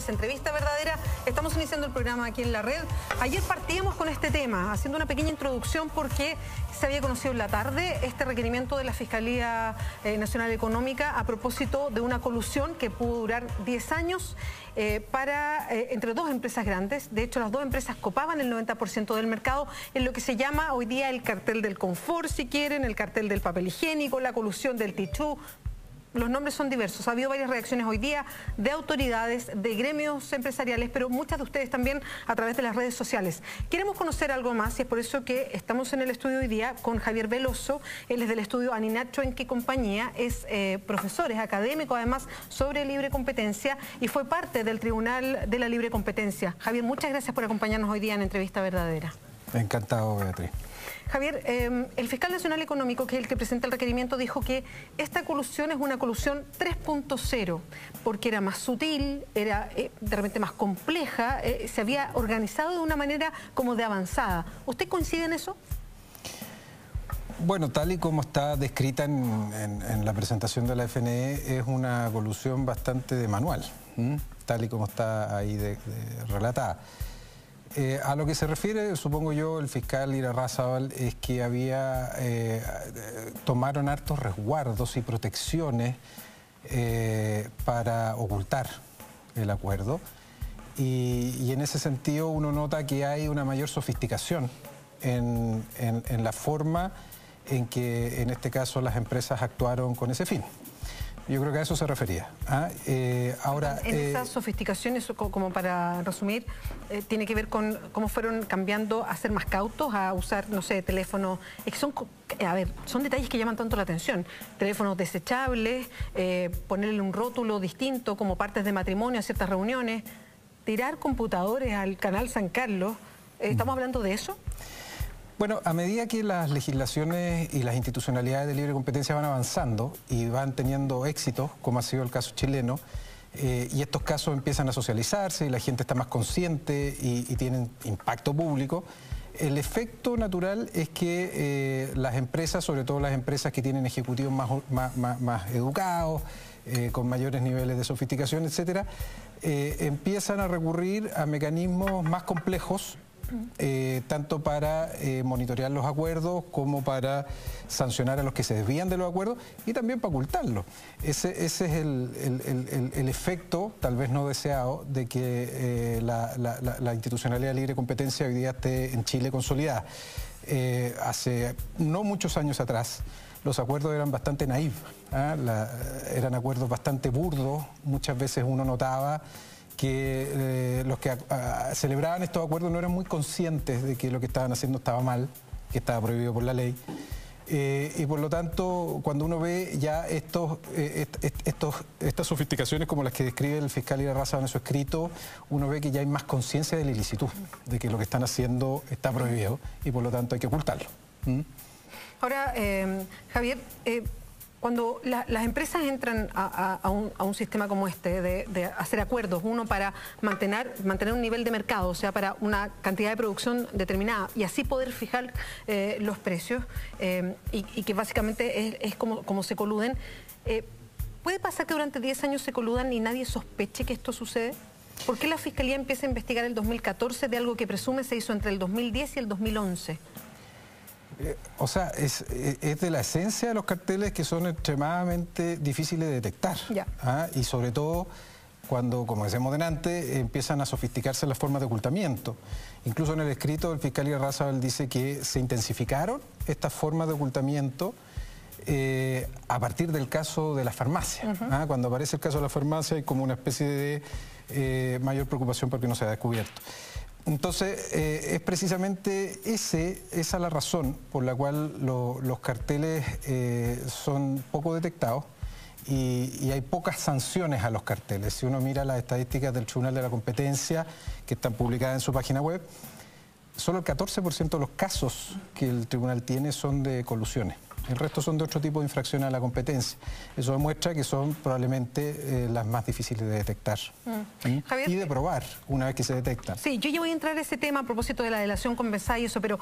Entrevista verdadera, estamos iniciando el programa aquí en la red. Ayer partíamos con este tema, haciendo una pequeña introducción porque se había conocido en la tarde este requerimiento de la Fiscalía Nacional Económica a propósito de una colusión que pudo durar 10 años entre dos empresas grandes. De hecho, las dos empresas copaban el 90% del mercado en lo que se llama hoy día el cartel del confort, si quieren, el cartel del papel higiénico, la colusión del tichú. Los nombres son diversos. Ha habido varias reacciones hoy día de autoridades, de gremios empresariales, pero muchas de ustedes también a través de las redes sociales. Queremos conocer algo más y es por eso que estamos en el estudio hoy día con Javier Veloso. Él es del estudio Aninacho en qué compañía, es profesor, es académico además sobre libre competencia y fue parte del Tribunal de la Libre Competencia. Javier, muchas gracias por acompañarnos hoy día en Entrevista Verdadera. Encantado, Beatriz. Javier, el fiscal nacional económico, que es el que presenta el requerimiento, dijo que esta colusión es una colusión 3.0, porque era más sutil, era de repente más compleja, se había organizado de una manera como de avanzada. ¿Usted coincide en eso? Bueno, tal y como está descrita en la presentación de la FNE, es una colusión bastante de manual, tal y como está ahí relatada. A lo que se refiere, supongo yo, el fiscal Irarrázaval, es que tomaron hartos resguardos y protecciones para ocultar el acuerdo y en ese sentido uno nota que hay una mayor sofisticación en la forma en que en este caso las empresas actuaron con ese fin. Yo creo que a eso se refería. Ahora, en esas sofisticaciones, como para resumir, tiene que ver con cómo fueron cambiando a ser más cautos, a usar, no sé, teléfonos. Son detalles que llaman tanto la atención. Teléfonos desechables, ponerle un rótulo distinto como partes de matrimonio a ciertas reuniones, tirar computadores al canal San Carlos. ¿Estamos hablando de eso? Bueno, a medida que las legislaciones y las institucionalidades de libre competencia van avanzando y van teniendo éxitos, como ha sido el caso chileno, y estos casos empiezan a socializarse y la gente está más consciente y tienen impacto público, el efecto natural es que las empresas, sobre todo las empresas que tienen ejecutivos más educados, con mayores niveles de sofisticación, etcétera, empiezan a recurrir a mecanismos más complejos, tanto para monitorear los acuerdos como para sancionar a los que se desvían de los acuerdos y también para ocultarlos. Ese es el efecto, tal vez no deseado, de que la institucionalidad de libre competencia hoy día esté en Chile consolidada. Hace no muchos años atrás los acuerdos eran bastante naif, eran acuerdos bastante burdos, muchas veces uno notaba que los que celebraban estos acuerdos no eran muy conscientes de que lo que estaban haciendo estaba mal, que estaba prohibido por la ley. Y por lo tanto, cuando uno ve ya estas sofisticaciones como las que describe el fiscal Irarrázaval en su escrito, uno ve que ya hay más conciencia de la ilicitud, de que lo que están haciendo está prohibido y por lo tanto hay que ocultarlo. Ahora, Javier, cuando las empresas entran a un sistema como este de hacer acuerdos, uno para mantener un nivel de mercado, o sea, para una cantidad de producción determinada y así poder fijar los precios y que básicamente es como se coluden, ¿puede pasar que durante 10 años se coludan y nadie sospeche que esto sucede? ¿Por qué la Fiscalía empieza a investigar el 2014 de algo que presume se hizo entre el 2010 y el 2011? O sea, es de la esencia de los carteles que son extremadamente difíciles de detectar. Y sobre todo cuando, como decíamos delante, empiezan a sofisticarse las formas de ocultamiento. Incluso en el escrito del fiscal Irarrázaval dice que se intensificaron estas formas de ocultamiento a partir del caso de la farmacia. Cuando aparece el caso de la farmacia hay como una especie de mayor preocupación porque no se ha descubierto. Entonces, es precisamente esa la razón por la cual los carteles son poco detectados y hay pocas sanciones a los carteles. Si uno mira las estadísticas del Tribunal de la Competencia, que están publicadas en su página web, solo el 14% de los casos que el tribunal tiene son de colusiones. El resto son de otro tipo de infracciones a la competencia. Eso demuestra que son probablemente las más difíciles de detectar Javier, y de probar una vez que se detectan. Sí, yo ya voy a entrar a ese tema a propósito de la delación compensada y eso, pero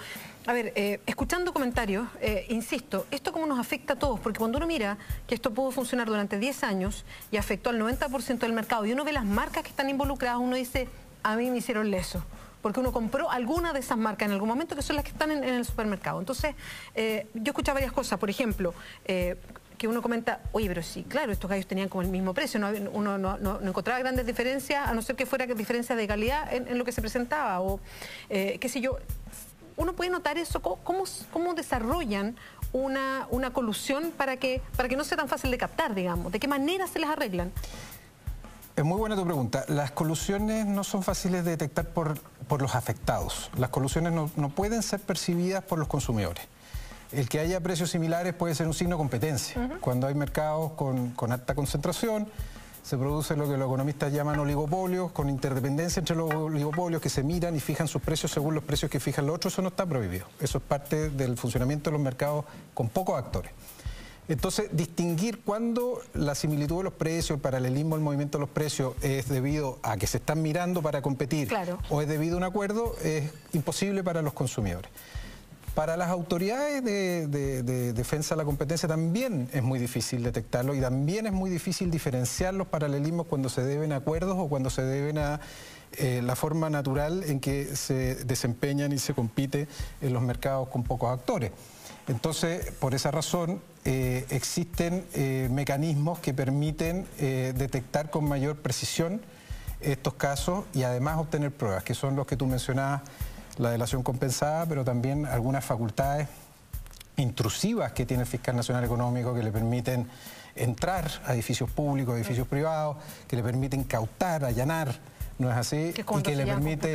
a ver, escuchando comentarios, insisto, esto cómo nos afecta a todos, porque cuando uno mira que esto pudo funcionar durante 10 años y afectó al 90% del mercado y uno ve las marcas que están involucradas, uno dice, a mí me hicieron leso. Porque uno compró alguna de esas marcas en algún momento que son las que están en el supermercado. Entonces, yo escuché varias cosas. Por ejemplo, que uno comenta, oye, pero sí, claro, estos gallos tenían como el mismo precio. Uno no encontraba grandes diferencias, a no ser que fuera diferencias de calidad en lo que se presentaba. O, qué sé yo, uno puede notar eso. ¿Cómo desarrollan una colusión para que no sea tan fácil de captar, digamos? ¿De qué manera se las arreglan? Es muy buena tu pregunta. Las colusiones no son fáciles de detectar por los afectados. Las colusiones no pueden ser percibidas por los consumidores. El que haya precios similares puede ser un signo de competencia. Cuando hay mercados con alta concentración, se produce lo que los economistas llaman oligopolios, con interdependencia entre los oligopolios que se miran y fijan sus precios según los precios que fijan los otros. Eso no está prohibido. Eso es parte del funcionamiento de los mercados con pocos actores. Entonces, distinguir cuándo la similitud de los precios, el paralelismo del movimiento de los precios es debido a que se están mirando para competir, claro, o es debido a un acuerdo, es imposible para los consumidores. Para las autoridades de defensa de la competencia también es muy difícil detectarlo y también es muy difícil diferenciar los paralelismos cuando se deben a acuerdos o cuando se deben a la forma natural en que se desempeñan y se compite en los mercados con pocos actores. Entonces, por esa razón, existen mecanismos que permiten detectar con mayor precisión estos casos y además obtener pruebas, que son los que tú mencionabas, la delación compensada, pero también algunas facultades intrusivas que tiene el Fiscal Nacional Económico que le permiten entrar a edificios públicos, a edificios privados, que le permiten cautar, allanar. ¿No es así? Y que le permite,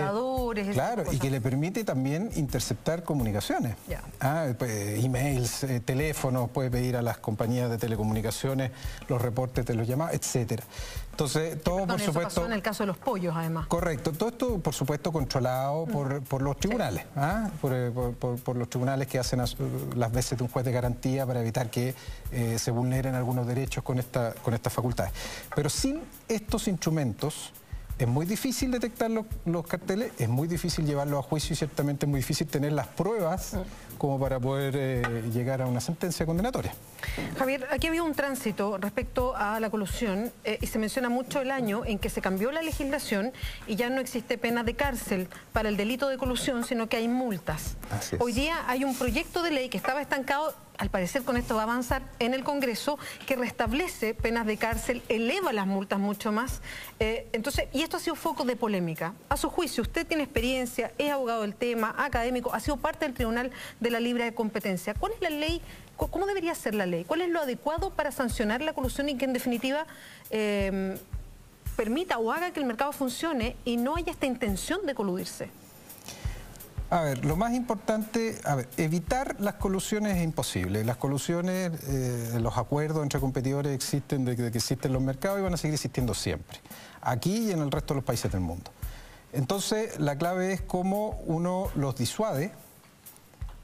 claro, y que le permite también interceptar comunicaciones. Emails, teléfonos, puede pedir a las compañías de telecomunicaciones los reportes de los llamados, etcétera. Entonces, todo por supuesto. Eso pasó en el caso de los pollos, además. Correcto, todo esto por supuesto controlado por los tribunales, por los tribunales que hacen las veces de un juez de garantía para evitar que se vulneren algunos derechos con estas facultades. Pero sin estos instrumentos es muy difícil detectar los carteles, es muy difícil llevarlos a juicio y ciertamente es muy difícil tener las pruebas como para poder llegar a una sentencia condenatoria. Javier, aquí había un tránsito respecto a la colusión y se menciona mucho el año en que se cambió la legislación y ya no existe pena de cárcel para el delito de colusión, sino que hay multas. Así es. Hoy día hay un proyecto de ley que estaba estancado, al parecer con esto va a avanzar en el Congreso, que restablece penas de cárcel, eleva las multas mucho más. Entonces, y esto ha sido foco de polémica. A su juicio, usted tiene experiencia, es abogado del tema, académico, ha sido parte del Tribunal de la Libre Competencia. ¿Cuál es la ley? ¿Cómo debería ser la ley? ¿Cuál es lo adecuado para sancionar la colusión y que en definitiva permita o haga que el mercado funcione y no haya esta intención de coludirse? A ver, lo más importante, evitar las colusiones es imposible. Las colusiones, los acuerdos entre competidores existen desde que existen los mercados y van a seguir existiendo siempre, aquí y en el resto de los países del mundo. Entonces, la clave es cómo uno los disuade,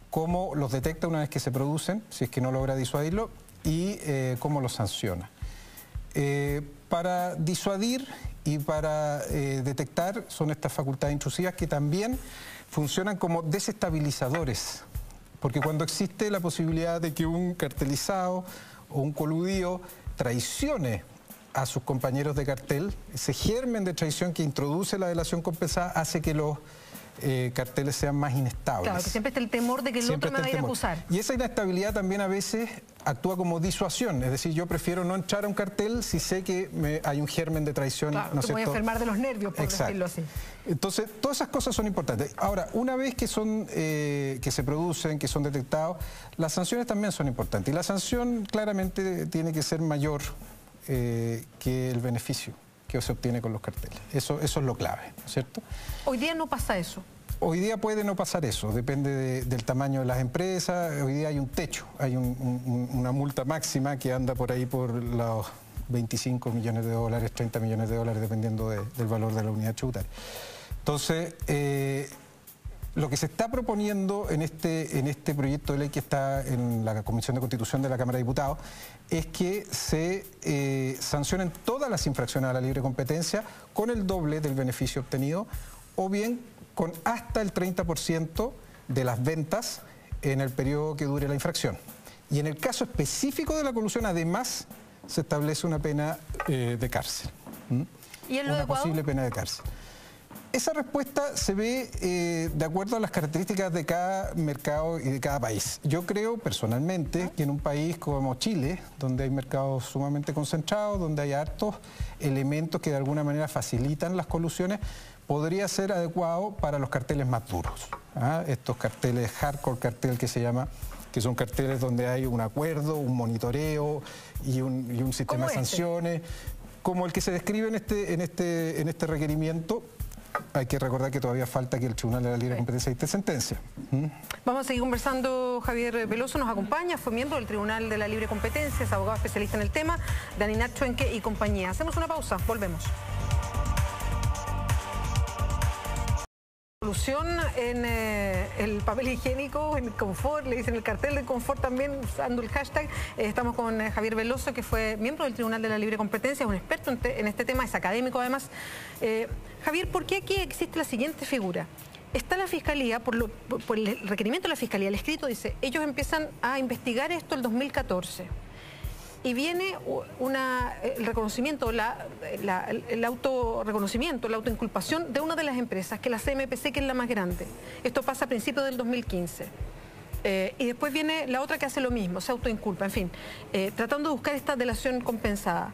cómo los detecta una vez que se producen, si es que no logra disuadirlo, y cómo los sanciona. Para disuadir y para detectar son estas facultades intrusivas que también funcionan como desestabilizadores, porque cuando existe la posibilidad de que un cartelizado o un coludido traicione a sus compañeros de cartel, ese germen de traición que introduce la delación compensada hace que los carteles sean más inestables. Claro, que siempre está el temor de que el otro me va a ir a acusar. Y esa inestabilidad también a veces actúa como disuasión, es decir, yo prefiero no entrar a un cartel si sé que hay un germen de traición. Claro, ¿no es voy a enfermar de los nervios, por decirlo así. Entonces, todas esas cosas son importantes. Ahora, una vez que se producen, que son detectados, las sanciones también son importantes. Y la sanción claramente tiene que ser mayor que el beneficio que se obtiene con los carteles. Eso es lo clave, ¿no es cierto? Hoy día no pasa eso. Hoy día puede no pasar eso, depende del tamaño de las empresas. Hoy día hay un techo, hay una multa máxima que anda por ahí por los 25 millones de dólares, 30 millones de dólares, dependiendo del valor de la unidad tributaria. Entonces, Lo que se está proponiendo en este proyecto de ley que está en la Comisión de Constitución de la Cámara de Diputados es que se sancionen todas las infracciones a la libre competencia con el doble del beneficio obtenido o bien con hasta el 30% de las ventas en el periodo que dure la infracción. Y en el caso específico de la colusión, además, se establece una pena de cárcel. ¿Y es lo adecuado? Posible pena de cárcel. Esa respuesta se ve de acuerdo a las características de cada mercado y de cada país. Yo creo personalmente que en un país como Chile, donde hay mercados sumamente concentrados, donde hay hartos elementos que de alguna manera facilitan las colusiones, podría ser adecuado para los carteles más duros. Estos carteles hardcore, cartel que se llama, que son carteles donde hay un acuerdo, un monitoreo y un sistema de sanciones, como el que se describe en este requerimiento. Hay que recordar que todavía falta que el Tribunal de la Libre Competencia dicte sentencia. Vamos a seguir conversando. Javier Veloso nos acompaña, fue miembro del Tribunal de la Libre Competencia, es abogado especialista en el tema, de Aninat Chuenque y compañía. Hacemos una pausa, volvemos. Solución en el papel higiénico, en confort, le dicen el cartel de confort también, usando el hashtag. Estamos con Javier Veloso, que fue miembro del Tribunal de la Libre Competencia, es un experto en este tema, es académico además. Javier, ¿por qué aquí existe la siguiente figura? Está la Fiscalía, por el requerimiento de la Fiscalía, el escrito dice, ellos empiezan a investigar esto el 2014. Y viene el reconocimiento, el autorreconocimiento, la autoinculpación de una de las empresas, que es la CMPC, que es la más grande. Esto pasa a principios del 2015. Y después viene la otra que hace lo mismo, se autoinculpa, en fin, tratando de buscar esta delación compensada.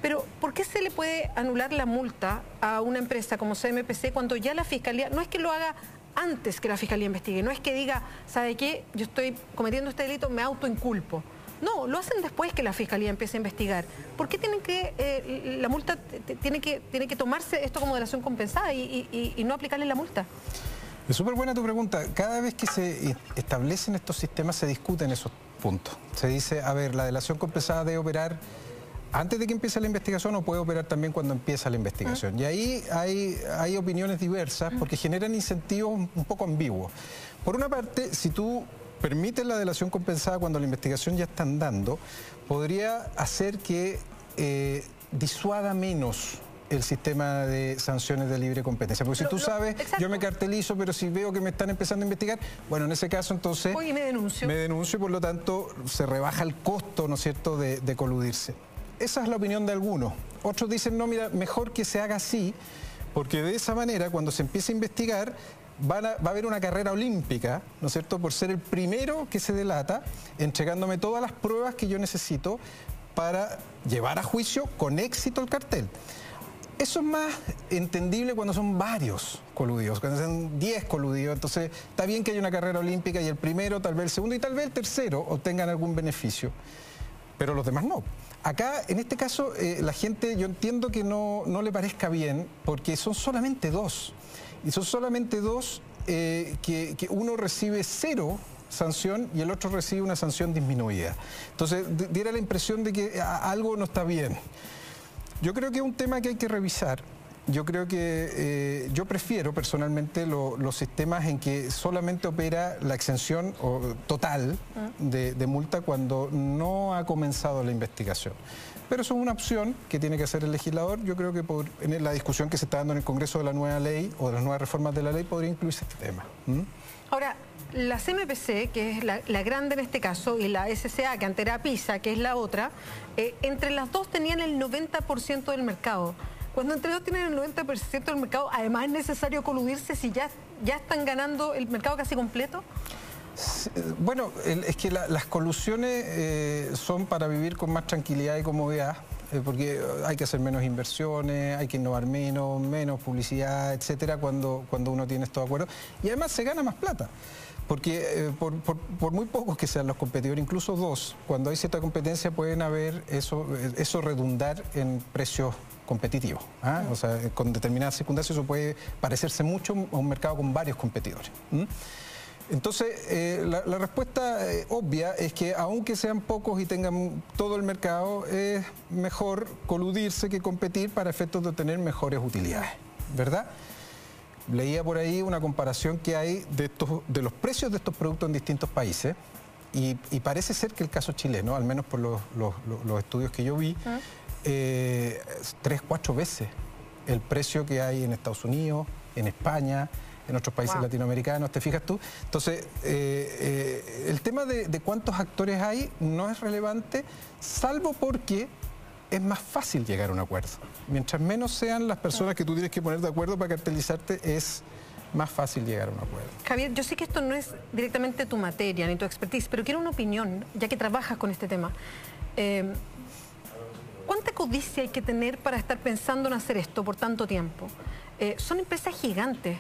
Pero, ¿por qué se le puede anular la multa a una empresa como CMPC cuando ya la Fiscalía, no es que lo haga antes que la Fiscalía investigue, no es que diga, ¿sabe qué? Yo estoy cometiendo este delito, me autoinculpo. No, lo hacen después que la Fiscalía empiece a investigar. ¿Por qué la multa tiene que tomarse esto como delación compensada y no aplicarle la multa? Es súper buena tu pregunta. Cada vez que se establecen estos sistemas se discuten esos puntos. Se dice, a ver, la delación compensada debe operar antes de que empiece la investigación o puede operar también cuando empieza la investigación. Y ahí hay opiniones diversas porque generan incentivos un poco ambiguos. Por una parte, si tú permites la delación compensada cuando la investigación ya está andando, podría hacer que disuada menos el sistema de sanciones de libre competencia. Porque si tú sabes, exacto, yo me cartelizo, pero si veo que me están empezando a investigar, bueno, en ese caso entonces oye, me denuncio y por lo tanto se rebaja el costo, ¿no es cierto?, de coludirse. Esa es la opinión de algunos. Otros dicen, no, mira, mejor que se haga así, porque de esa manera, cuando se empiece a investigar, va a haber una carrera olímpica, ¿no es cierto?, por ser el primero que se delata, entregándome todas las pruebas que yo necesito para llevar a juicio con éxito el cartel. Eso es más entendible cuando son varios coludidos, cuando son 10 coludidos. Entonces, está bien que haya una carrera olímpica y el primero, tal vez el segundo y tal vez el tercero obtengan algún beneficio, pero los demás no. Acá, en este caso, la gente, yo entiendo que no le parezca bien, porque son solamente dos. Y son solamente dos que uno recibe 0 sanción y el otro recibe una sanción disminuida. Entonces, diera la impresión de que algo no está bien. Yo creo que es un tema que hay que revisar. Yo creo que yo prefiero personalmente los sistemas en que solamente opera la exención total de multa cuando no ha comenzado la investigación. Pero eso es una opción que tiene que hacer el legislador. Yo creo que en la discusión que se está dando en el Congreso de la nueva ley o de las nuevas reformas de la ley podría incluirse este tema. Ahora, la CMPC, que es la grande en este caso, y la SCA, que antes era PISA, que es la otra, entre las dos tenían el 90% del mercado. Cuando entre dos tienen el 90% del mercado, además es necesario coludirse si ya están ganando el mercado casi completo. Bueno, es que las colusiones son para vivir con más tranquilidad y comodidad, porque hay que hacer menos inversiones, hay que innovar menos publicidad, etcétera, cuando uno tiene estos acuerdos. Y además se gana más plata, porque por muy pocos que sean los competidores, incluso dos, cuando hay cierta competencia pueden haber eso redundar en precios competitivos. O sea, con determinadas circunstancias eso puede parecerse mucho a un mercado con varios competidores. Entonces, la respuesta obvia es que aunque sean pocos y tengan todo el mercado, es mejor coludirse que competir para efectos de obtener mejores utilidades, ¿verdad? leía por ahí una comparación que hay de los precios de estos productos en distintos países y parece ser que el caso chileno, al menos por los estudios que yo vi, 3, 4 veces el precio que hay en Estados Unidos, en España, en otros países latinoamericanos, ¿te fijas tú? Entonces, el tema de cuántos actores hay no es relevante, salvo porque es más fácil llegar a un acuerdo. Mientras menos sean las personas que tú tienes que poner de acuerdo para cartelizarte, es más fácil llegar a un acuerdo. Javier, yo sé que esto no es directamente tu materia ni tu expertise, pero quiero una opinión, ya que trabajas con este tema. ¿Cuánta codicia hay que tener para estar pensando en hacer esto por tanto tiempo? Son empresas gigantes.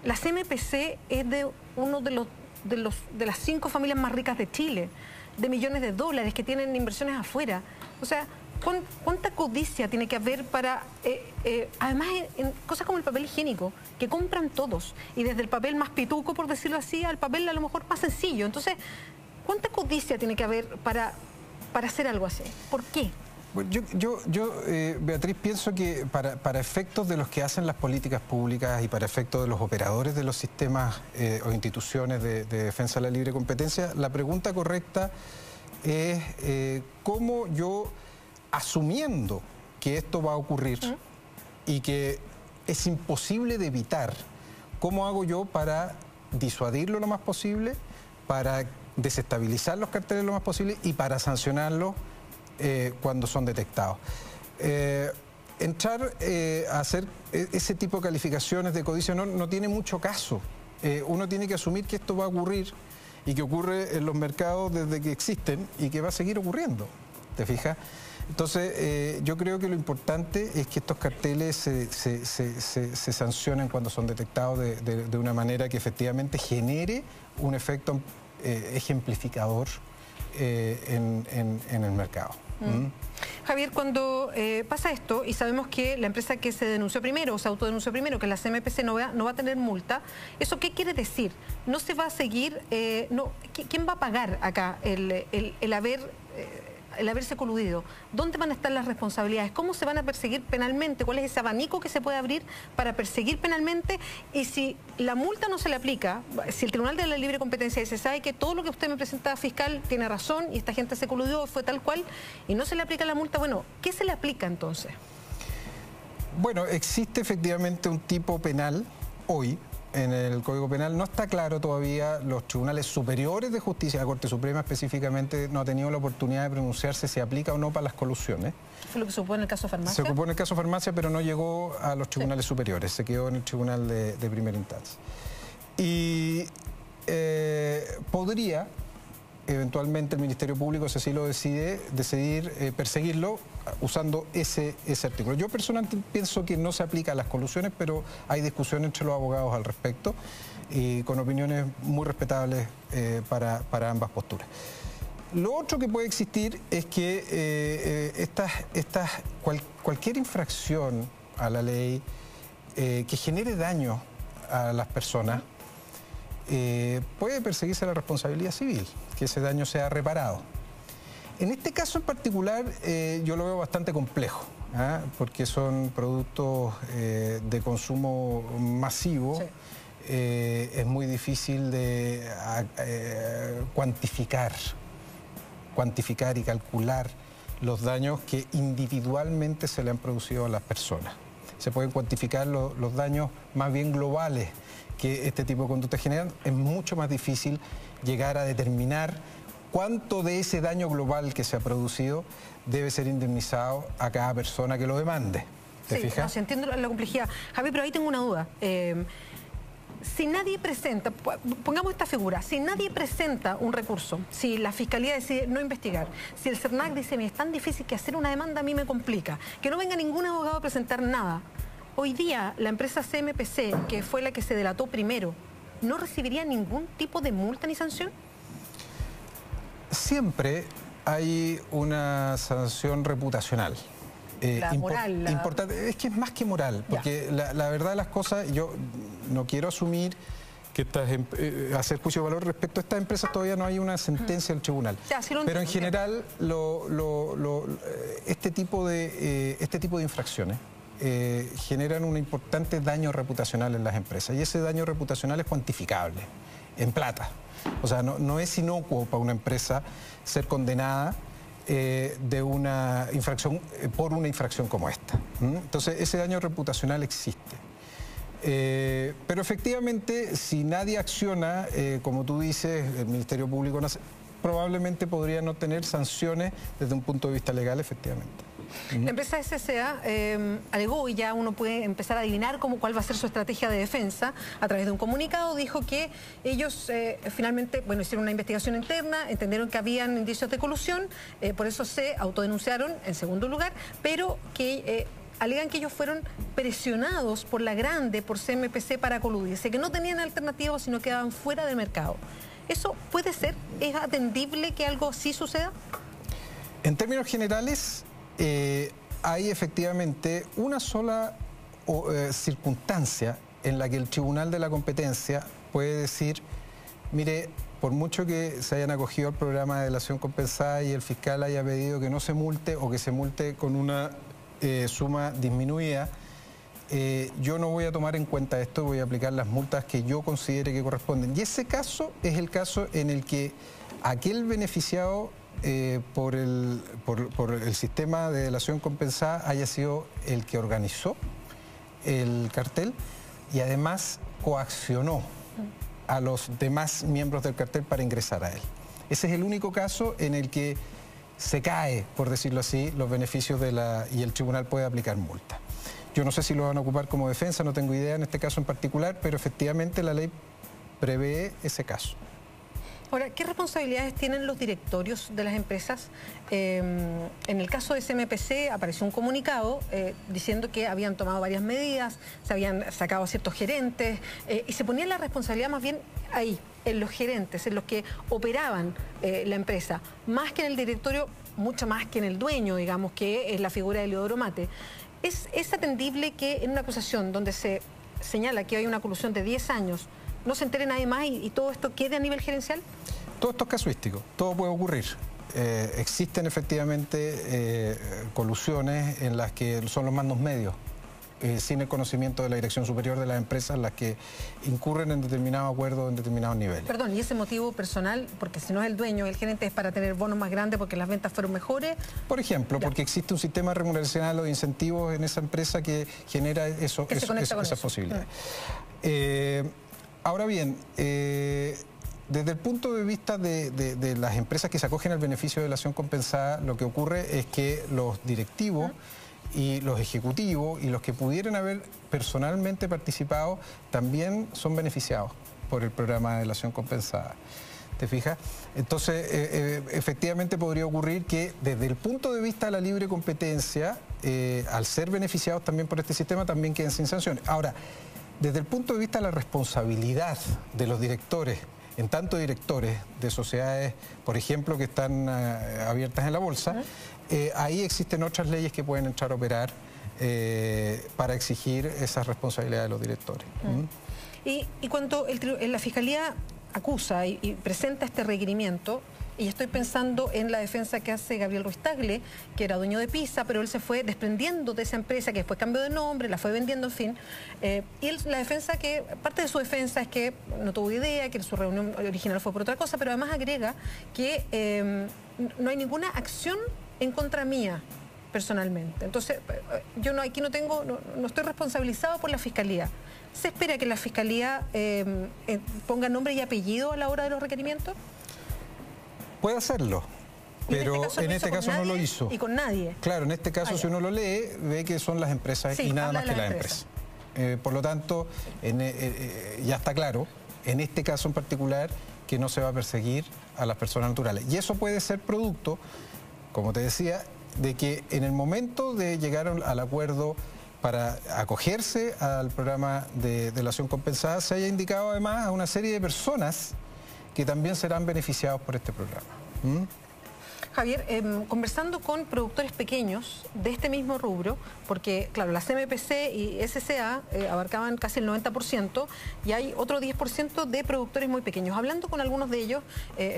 La CMPC es de uno de las 5 familias más ricas de Chile, de millones de dólares que tienen inversiones afuera. O sea, ¿cuánta codicia tiene que haber para, además en cosas como el papel higiénico, que compran todos, y desde el papel más pituco, por decirlo así, al papel a lo mejor más sencillo? Entonces, ¿cuánta codicia tiene que haber para hacer algo así? ¿Por qué? Bueno, yo Beatriz, pienso que para efectos de los que hacen las políticas públicas y para efectos de los operadores de los sistemas o instituciones de defensa de la libre competencia, la pregunta correcta es cómo yo, asumiendo que esto va a ocurrir y que es imposible de evitar, ¿cómo hago yo para disuadirlo lo más posible, para desestabilizar los carteles lo más posible y para sancionarlos cuando son detectados? Entrar a hacer ese tipo de calificaciones de codicia no tiene mucho caso. Uno tiene que asumir que esto va a ocurrir y que ocurre en los mercados desde que existen y que va a seguir ocurriendo, ¿te fijas? Entonces, yo creo que lo importante es que estos carteles se sancionen cuando son detectados de una manera que efectivamente genere un efecto ejemplificador en el mercado. Javier, cuando pasa esto y sabemos que la empresa que se denunció primero o se autodenunció primero, que la CMPC no va a tener multa, ¿eso qué quiere decir? ¿No se va a seguir? ¿Quién va a pagar acá el haberse coludido? ¿Dónde van a estar las responsabilidades? ¿Cómo se van a perseguir penalmente? ¿Cuál es ese abanico que se puede abrir para perseguir penalmente? Y si la multa no se le aplica, si el Tribunal de la Libre Competencia dice, sabe que todo lo que usted me presenta, fiscal, tiene razón y esta gente se coludió, fue tal cual, y no se le aplica la multa, bueno, ¿qué se le aplica entonces? Bueno, existe efectivamente un tipo penal hoy en el Código Penal. No está claro todavía, los tribunales superiores de justicia, la Corte Suprema específicamente, no ha tenido la oportunidad de pronunciarse si aplica o no para las colusiones. ¿Fue lo que se ocupó en el caso Farmacia? Se ocupó en el caso Farmacia, pero no llegó a los tribunales superiores, se quedó en el tribunal de primera instancia. Y podría, eventualmente, el Ministerio Público, si así lo decide, decidir perseguirlo usando ese artículo. Yo personalmente pienso que no se aplica a las colusiones, pero hay discusión entre los abogados al respecto y con opiniones muy respetables para ambas posturas. Lo otro que puede existir es que cualquier infracción a la ley que genere daño a las personas puede perseguirse la responsabilidad civil, que ese daño sea reparado. En este caso en particular yo lo veo bastante complejo, porque son productos de consumo masivo. Sí. Es muy difícil de cuantificar y calcular los daños que individualmente se le han producido a las personas. Se pueden cuantificar los daños más bien globales que este tipo de conductas generan. Es mucho más difícil llegar a determinar cuánto de ese daño global que se ha producido debe ser indemnizado a cada persona que lo demande. ¿Te fijas? No, se entiende la complejidad. Javier, pero ahí tengo una duda. Si nadie presenta, pongamos esta figura, si nadie presenta un recurso, si la Fiscalía decide no investigar, si el CERNAC dice, mira, es tan difícil que hacer una demanda a mí me complica, que no venga ningún abogado a presentar nada, hoy día la empresa CMPC, que fue la que se delató primero, ¿no recibiría ningún tipo de multa ni sanción? Siempre hay una sanción reputacional. Moral. Importante. Es que es más que moral, porque la verdad de las cosas, yo no quiero asumir que hacer juicio de valor respecto a estas empresas, todavía no hay una sentencia del tribunal. Pero en general este tipo de infracciones generan un importante daño reputacional en las empresas. Y ese daño reputacional es cuantificable, en plata. O sea, no es inocuo para una empresa ser condenada de una infracción, por una infracción como esta. Entonces, ese daño reputacional existe. Pero efectivamente, si nadie acciona, como tú dices, el Ministerio Público probablemente podría no tener sanciones desde un punto de vista legal, efectivamente. La empresa SCA alegó, y ya uno puede empezar a adivinar cuál va a ser su estrategia de defensa, a través de un comunicado dijo que ellos finalmente, bueno, hicieron una investigación interna, entendieron que habían indicios de colusión, por eso se autodenunciaron en segundo lugar, pero que alegan que ellos fueron presionados por la grande, por CMPC, para coludirse, que no tenían alternativa, sino quedaban fuera del mercado. ¿Eso puede ser? ¿Es atendible que algo así suceda? En términos generales, hay efectivamente una sola circunstancia en la que el Tribunal de la Competencia puede decir, mire, por mucho que se hayan acogido al programa de delación compensada y el fiscal haya pedido que no se multe o que se multe con una suma disminuida, yo no voy a tomar en cuenta esto, voy a aplicar las multas que yo considere que corresponden. Y ese caso es el caso en el que aquel beneficiado por el sistema de delación compensada haya sido el que organizó el cartel y además coaccionó a los demás miembros del cartel para ingresar a él. Ese es el único caso en el que se cae, por decirlo así, los beneficios y el tribunal puede aplicar multa. Yo no sé si lo van a ocupar como defensa, no tengo idea en este caso en particular, pero efectivamente la ley prevé ese caso. Ahora, ¿qué responsabilidades tienen los directorios de las empresas? En el caso de CMPC apareció un comunicado diciendo que habían tomado varias medidas, se habían sacado a ciertos gerentes y se ponía la responsabilidad más bien ahí, en los gerentes, en los que operaban la empresa, más que en el directorio, mucho más que en el dueño, digamos, que es la figura de Leodoro Mate. ¿Es atendible que en una acusación donde se señala que hay una colusión de 10 años no se entere nadie más y todo esto quede a nivel gerencial? Todo esto es casuístico, todo puede ocurrir. Existen efectivamente colusiones en las que son los mandos medios, sin el conocimiento de la dirección superior de las empresas, las que incurren en determinados acuerdos en determinados niveles. Perdón, ¿y ese motivo personal, porque si no es el dueño, el gerente, es para tener bonos más grandes porque las ventas fueron mejores? Por ejemplo, porque existe un sistema remuneracional o de incentivos en esa empresa que genera esas posibilidades. Ahora bien, desde el punto de vista de las empresas que se acogen al beneficio de delación compensada, lo que ocurre es que los directivos y los ejecutivos y los que pudieran haber personalmente participado también son beneficiados por el programa de delación compensada. ¿Te fijas? Entonces, efectivamente podría ocurrir que desde el punto de vista de la libre competencia, al ser beneficiados también por este sistema, también queden sin sanciones. Ahora, desde el punto de vista de la responsabilidad de los directores, en tanto directores de sociedades, por ejemplo, que están abiertas en la bolsa, ahí existen otras leyes que pueden entrar a operar para exigir esa responsabilidad de los directores. Y cuando la Fiscalía acusa y presenta este requerimiento, y estoy pensando en la defensa que hace Gabriel Ruiz Tagle, que era dueño de Pisa, pero él se fue desprendiendo de esa empresa, que después cambió de nombre, la fue vendiendo, en fin. Y la defensa parte de su defensa es que no tuvo idea, que su reunión original fue por otra cosa, pero además agrega que no hay ninguna acción en contra mía personalmente. Entonces, yo aquí no estoy responsabilizado por la Fiscalía. ¿Se espera que la Fiscalía ponga nombre y apellido a la hora de los requerimientos? Puede hacerlo, pero en este caso no lo hizo. Y con nadie. Claro, en este caso si uno lo lee, ve que son las empresas y nada más que las empresas. Por lo tanto, ya está claro, en este caso en particular, que no se va a perseguir a las personas naturales. Y eso puede ser producto, como te decía, de que en el momento de llegar al acuerdo para acogerse al programa de delación compensada, se haya indicado además a una serie de personas que también serán beneficiados por este programa. Javier, conversando con productores pequeños de este mismo rubro, porque claro, la CMPC y SCA abarcaban casi el 90% y hay otro 10% de productores muy pequeños. Hablando con algunos de ellos,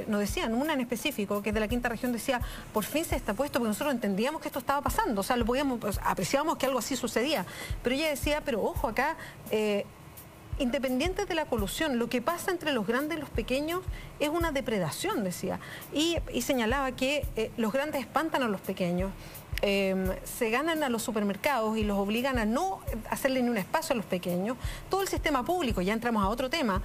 nos decían, una en específico, que es de la quinta región, decía, por fin se está puesto, porque nosotros entendíamos que esto estaba pasando, o sea, lo podíamos, pues, apreciábamos que algo así sucedía, pero ella decía, pero ojo, acá... independientes de la colusión, lo que pasa entre los grandes y los pequeños es una depredación, decía. Y señalaba que los grandes espantan a los pequeños, se ganan a los supermercados y los obligan a no hacerle ni un espacio a los pequeños. Todo el sistema público, ya entramos a otro tema,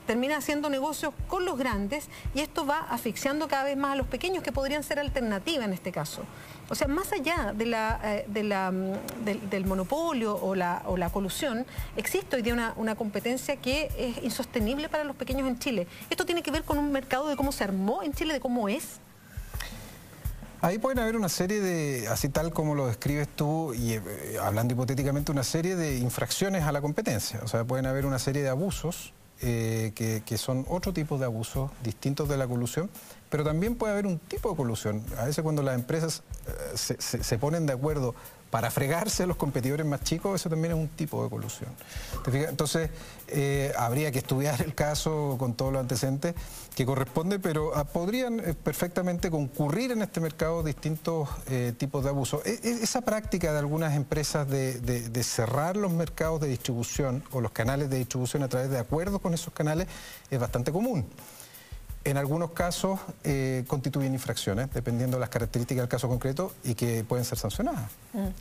termina haciendo negocios con los grandes y esto va asfixiando cada vez más a los pequeños, que podrían ser alternativa en este caso. O sea, más allá del monopolio o la colusión, existe hoy día una competencia que es insostenible para los pequeños en Chile. ¿Esto tiene que ver con un mercado de cómo se armó en Chile, de cómo es? Ahí pueden haber una serie de, así tal como lo describes tú, y hablando hipotéticamente, una serie de infracciones a la competencia. O sea, pueden haber una serie de abusos que son otro tipo de abusos distintos de la colusión, pero también puede haber un tipo de colusión. A veces cuando las empresas se ponen de acuerdo para fregarse a los competidores más chicos, eso también es un tipo de colusión. ¿Te fijas? Entonces, habría que estudiar el caso con todos los antecedentes que corresponde, pero podrían perfectamente concurrir en este mercado distintos tipos de abusos. Esa práctica de algunas empresas de cerrar los mercados de distribución o los canales de distribución a través de acuerdos con esos canales es bastante común. En algunos casos constituyen infracciones, dependiendo de las características del caso concreto, y que pueden ser sancionadas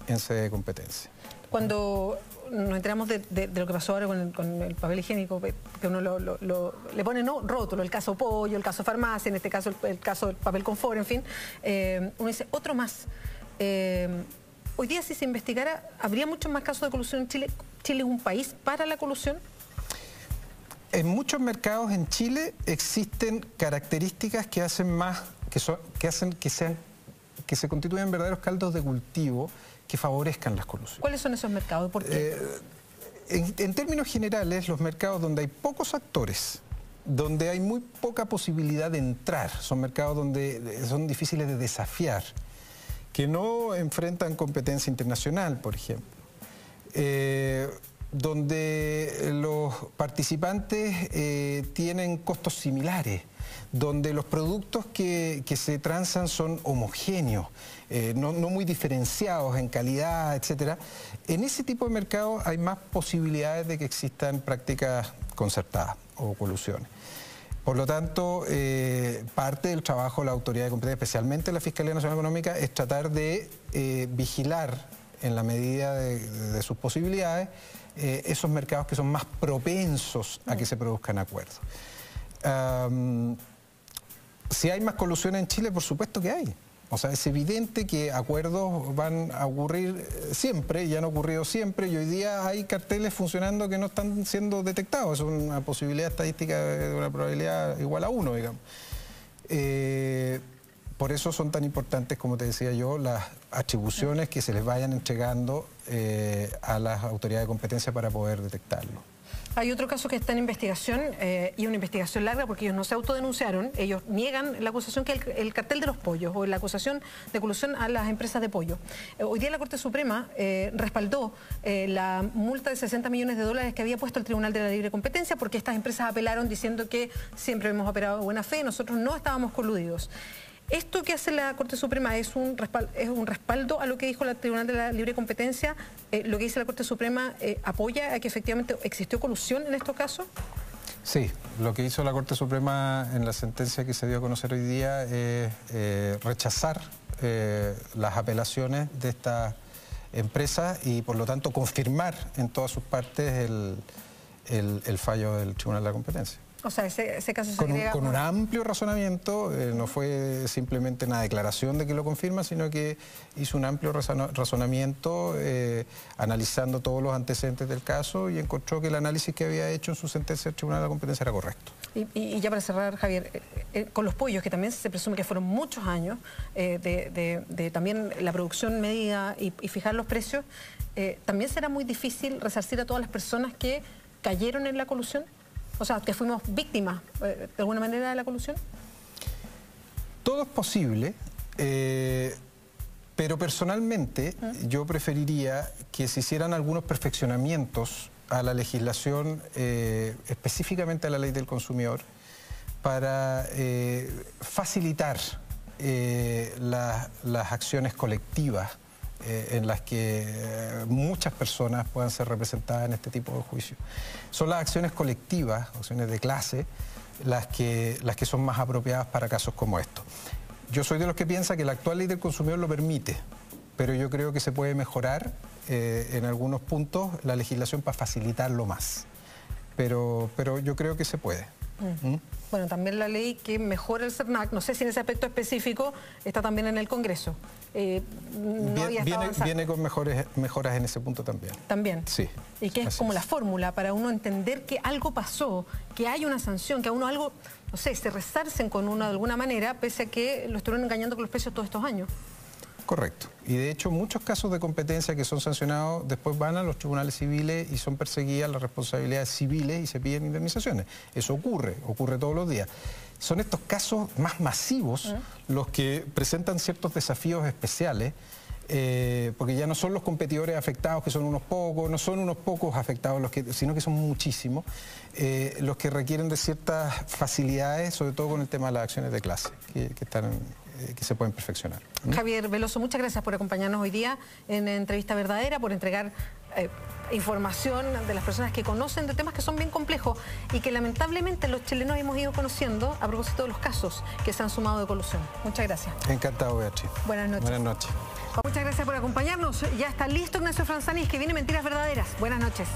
en sede de competencia. Cuando nos enteramos de lo que pasó ahora con el papel higiénico, que uno le pone rótulo, el caso pollo, el caso farmacia, en este caso el caso del papel confort, en fin, uno dice, otro más. Hoy día, si se investigara, ¿habría muchos más casos de colusión en Chile? ¿Chile es un país para la colusión? En muchos mercados en Chile existen características que hacen más, que se constituyen verdaderos caldos de cultivo que favorezcan las colusiones. ¿Cuáles son esos mercados? ¿Por qué? En términos generales, los mercados donde hay pocos actores, donde hay muy poca posibilidad de entrar, son mercados donde son difíciles de desafiar, que no enfrentan competencia internacional, por ejemplo. Donde los participantes tienen costos similares, donde los productos que se transan son homogéneos, no muy diferenciados en calidad, etc. En ese tipo de mercados hay más posibilidades de que existan prácticas concertadas o colusiones. Por lo tanto, parte del trabajo de la autoridad de competencia, especialmente la Fiscalía Nacional Económica, es tratar de vigilar en la medida de sus posibilidades esos mercados que son más propensos a que se produzcan acuerdos. Si hay más colusión en Chile, por supuesto que hay. O sea, es evidente que acuerdos van a ocurrir siempre, y han ocurrido siempre, y hoy día hay carteles funcionando que no están siendo detectados. Es una posibilidad estadística de una probabilidad igual a 1, digamos. Por eso son tan importantes, como te decía yo, las atribuciones que se les vayan entregando a las autoridades de competencia para poder detectarlo. Hay otro caso que está en investigación y una investigación larga porque ellos no se autodenunciaron, ellos niegan la acusación que el cartel de los pollos o la acusación de colusión a las empresas de pollo. Hoy día la Corte Suprema respaldó la multa de $60 millones que había puesto el Tribunal de la Libre Competencia porque estas empresas apelaron diciendo que siempre hemos operado de buena fe, nosotros no estábamos coludidos. ¿Esto que hace la Corte Suprema es un respaldo a lo que dijo el Tribunal de la Libre Competencia? ¿Lo que dice la Corte Suprema apoya a que efectivamente existió colusión en estos casos? Sí, lo que hizo la Corte Suprema en la sentencia que se dio a conocer hoy día es rechazar las apelaciones de estas empresas y por lo tanto confirmar en todas sus partes el fallo del Tribunal de la Competencia. O sea, ese caso se agrega... Con un amplio razonamiento, no fue simplemente una declaración de que lo confirma, sino que hizo un amplio razonamiento analizando todos los antecedentes del caso y encontró que el análisis que había hecho en su sentencia del Tribunal de la Competencia era correcto. Y ya para cerrar, Javier, con los pollos, que también se presume que fueron muchos años de también la producción medida y fijar los precios, ¿también será muy difícil resarcir a todas las personas que cayeron en la colusión? O sea, que fuimos víctimas, de alguna manera, de la colusión. Todo es posible. Pero personalmente yo preferiría que se hicieran algunos perfeccionamientos a la legislación, específicamente a la ley del consumidor, para facilitar las acciones colectivas en las que muchas personas puedan ser representadas en este tipo de juicios. Son las acciones colectivas, acciones de clase, las que son más apropiadas para casos como estos. Yo soy de los que piensa que la actual ley del consumidor lo permite, pero yo creo que se puede mejorar en algunos puntos la legislación para facilitarlo más. Pero yo creo que se puede. Bueno, también la ley que mejora el CERNAC, no sé si en ese aspecto específico está también en el Congreso. Viene con mejoras en ese punto también. ¿También? Sí. Y que es como la fórmula para uno entender que algo pasó, que hay una sanción, que a uno algo, no sé, se resarcen con uno de alguna manera, pese a que lo estuvieron engañando con los precios todos estos años. Correcto. Y de hecho muchos casos de competencia que son sancionados después van a los tribunales civiles y son perseguidas las responsabilidades civiles y se piden indemnizaciones. Eso ocurre todos los días. Son estos casos más masivos los que presentan ciertos desafíos especiales, porque ya no son los competidores afectados, que son unos pocos, no son unos pocos afectados, sino que son muchísimos, los que requieren de ciertas facilidades, sobre todo con el tema de las acciones de clase, que se pueden perfeccionar. Javier Veloso, muchas gracias por acompañarnos hoy día en Entrevista Verdadera, por entregar información de las personas que conocen de temas que son bien complejos y que lamentablemente los chilenos hemos ido conociendo a propósito de los casos que se han sumado de colusión. Muchas gracias. Encantado, Beatriz. Buenas noches. Buenas noches. Muchas gracias por acompañarnos. Ya está listo Ignacio Franzanis, que viene Mentiras Verdaderas. Buenas noches.